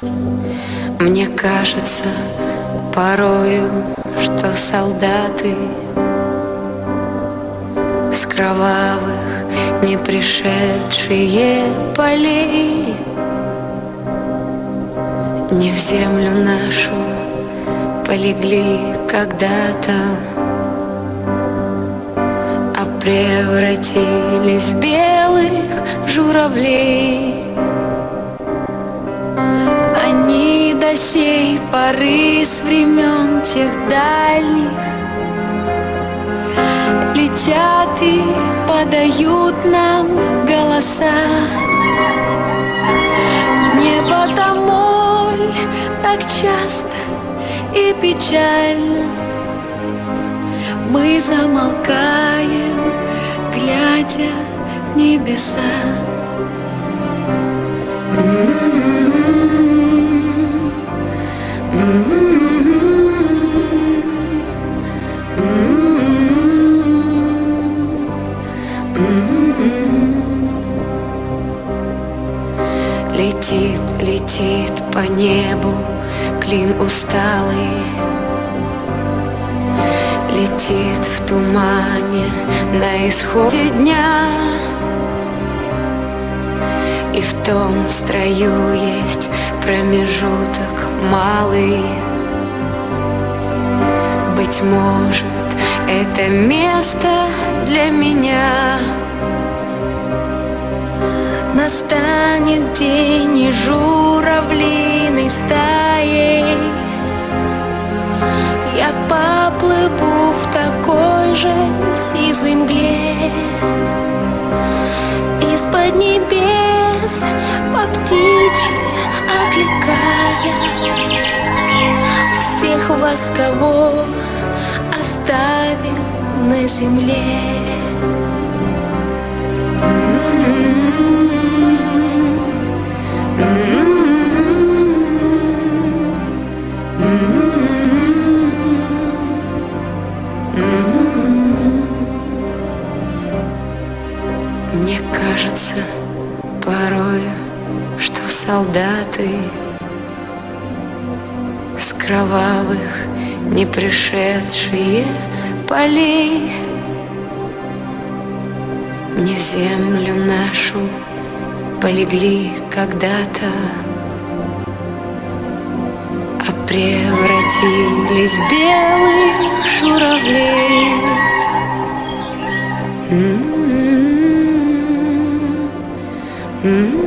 Мне кажется порою, что солдаты с кровавых не пришедшие полей не в землю нашу полегли когда-то, а превратились в белых журавлей. Они до сей поры с времен тех дальних летят и подают нам голоса. Не потому ли так часто и печально мы замолкаем, глядя в небеса? Летит, летит по небу клин усталый, летит в тумане на исходе дня. И в том строю есть промежуток малый. Быть может, это место для меня. Настанет день, и журавлиной стаей я поплыву в такой же сизой мгле. Из-под небес по птичьи окликая всех вас, кого оставил на земле. Мне кажется порою, что солдаты с кровавых не пришедшие полей не в землю нашу полегли когда-то, а превратились в белых журавлей. Mm-hmm.